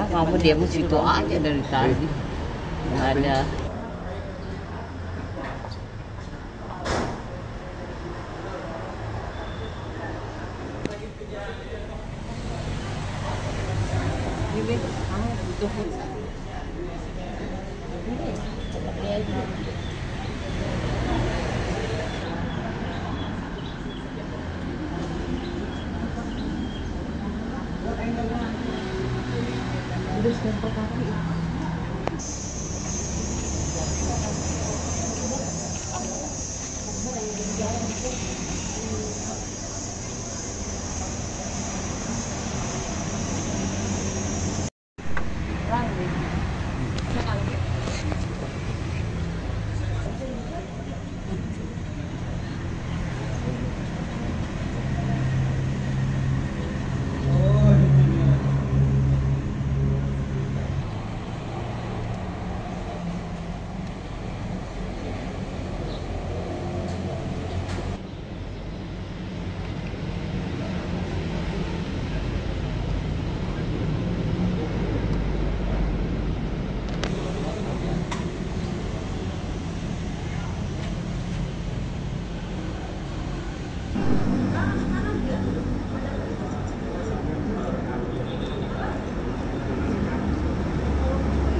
kamu demo situ aja dari tadi. Nggak ada. Ini kamu butuh udah stempel kaki.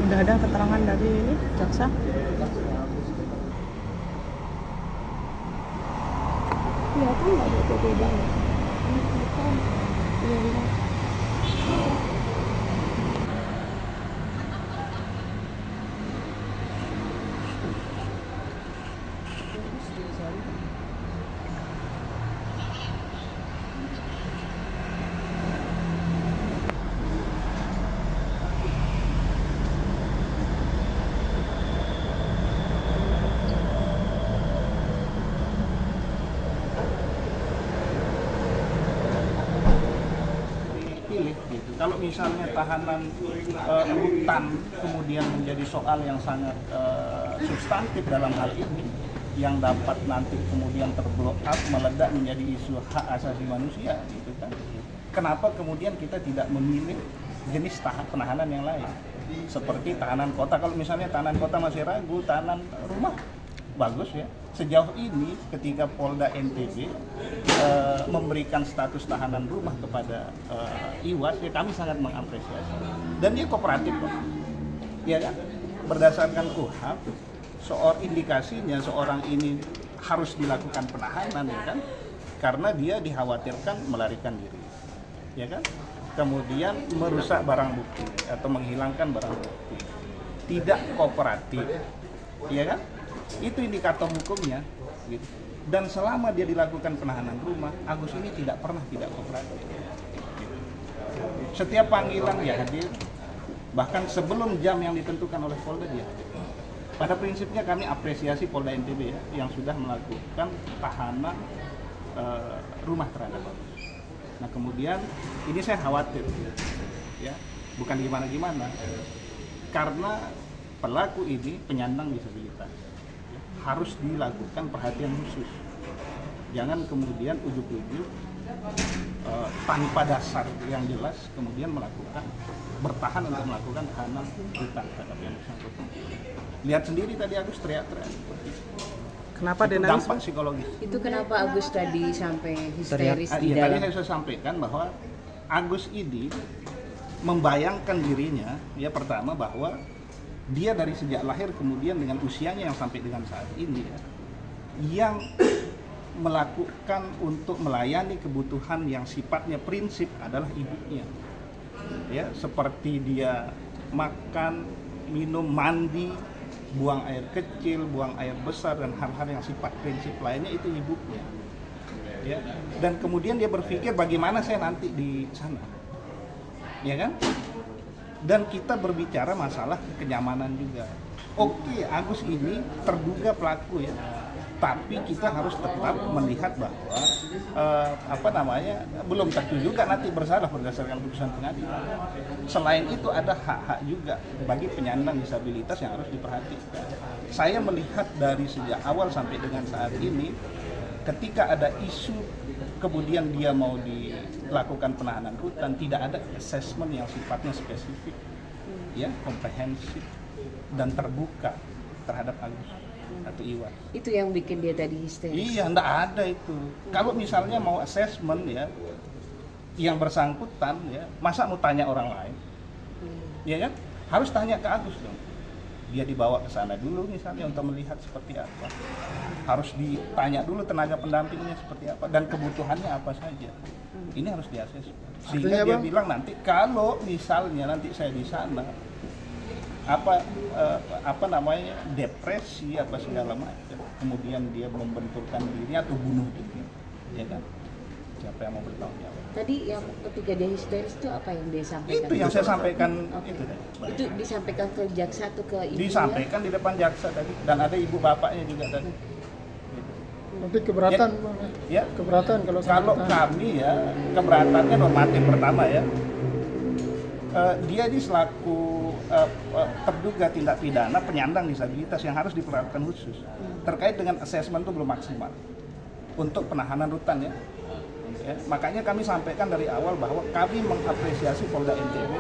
Udah ada keterangan dari ini jaksa? Iya kan nggak ada bedanya. Iya. Gitu. Kalau misalnya tahanan rutan kemudian menjadi soal yang sangat substantif dalam hal ini, yang dapat nanti kemudian terblow up meledak menjadi isu hak asasi manusia, gitu kan? Kenapa kemudian kita tidak memilih jenis penahanan yang lain, seperti tahanan kota? Kalau misalnya tahanan kota masih ragu, tahanan rumah bagus ya. Sejauh ini ketika Polda NTB memberikan status tahanan rumah kepada Iwas, ya kami sangat mengapresiasi. Dan dia kooperatif kok. Ya kan? Berdasarkan KUHP, indikasinya seorang ini harus dilakukan penahanan, ya kan? Karena dia dikhawatirkan melarikan diri. Ya kan? Kemudian merusak barang bukti atau menghilangkan barang bukti. Tidak kooperatif. Ya kan? Itu indikator hukumnya, gitu. Dan selama dia dilakukan penahanan rumah, Agus ini tidak pernah tidak kooperatif. Setiap panggilan dia hadir, bahkan sebelum jam yang ditentukan oleh Polda dia hadir. Pada prinsipnya kami apresiasi Polda NTB ya, yang sudah melakukan tahanan rumah terhadap Agus. Nah kemudian ini saya khawatir, ya, bukan gimana-gimana, karena pelaku ini penyandang disabilitas. Harus dilakukan perhatian khusus. Jangan kemudian ujuk-ujuk tanpa dasar yang jelas kemudian bertahan untuk melakukan tahanan rutan terhadap yang bersangkutan. Lihat sendiri tadi Agus teriak-teriak. Kenapa dia nangis? Dampak psikologis. Itu kenapa Agus tadi sampai histeris di Tadi dalam? saya sudah sampaikan bahwa Agus ini membayangkan dirinya, ya pertama bahwa dia dari sejak lahir kemudian dengan usianya yang sampai dengan saat ini ya, yang melakukan untuk melayani kebutuhan yang sifatnya prinsip adalah ibunya. Ya, seperti dia makan, minum, mandi, buang air kecil, buang air besar dan hal-hal yang sifat prinsip lainnya itu ibunya. Ya, dan kemudian dia berpikir bagaimana saya nanti di sana. Ya kan? Dan kita berbicara masalah kenyamanan juga. Oke, Agus ini terduga pelaku ya, tapi kita harus tetap melihat bahwa belum tentu juga nanti bersalah berdasarkan putusan pengadilan. Selain itu ada hak-hak juga bagi penyandang disabilitas yang harus diperhatikan. Saya melihat dari sejak awal sampai dengan saat ini, ketika ada isu kemudian dia mau dilakukan penahanan rutan, tidak ada assessment yang sifatnya spesifik ya komprehensif dan terbuka terhadap Agus atau Iwan. Itu yang bikin dia tadi histeris. Iya, enggak ada itu. Kalau misalnya mau assessment ya, yang bersangkutan ya, masa mau tanya orang lain? Ya kan? Harus tanya ke Agus dong. Dia dibawa ke sana dulu misalnya untuk melihat seperti apa. Harus ditanya dulu tenaga pendampingnya seperti apa dan kebutuhannya apa saja. Ini harus diakses. Sehingga dia bilang nanti kalau misalnya nanti saya di sana apa namanya depresi apa segala macam, kemudian dia membenturkan diri atau bunuh diri, ya kan? Siapa yang mau bertanggung jawab? Tadi yang ketika dia histeris itu apa yang dia sampaikan? Itu yang saya sampaikan. Okay. Itu deh. Itu disampaikan ke jaksa atau ke ibu? Disampaikan di depan jaksa tadi dan ada ibu bapaknya juga tadi. Nanti keberatan, Ya. keberatan kalau Kami ya keberatannya normatif pertama ya. Dia ini selaku terduga tindak pidana penyandang disabilitas yang harus diperlakukan khusus. Terkait dengan asesmen itu belum maksimal untuk penahanan rutan ya. Makanya kami sampaikan dari awal bahwa kami mengapresiasi Polda NTB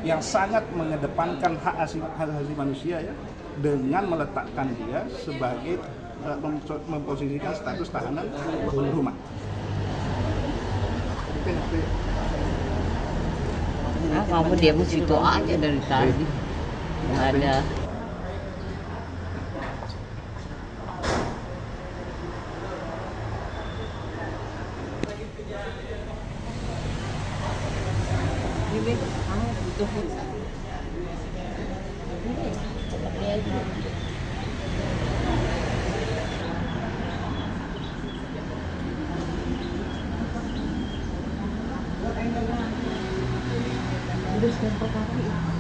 yang sangat mengedepankan hak asasi manusia ya, dengan meletakkan dia sebagai memposisikan status tahanan rumah. Nah, kamu diam situ aja dari tadi. Nggak ada. Ini kamu butuh udah stempel kaki.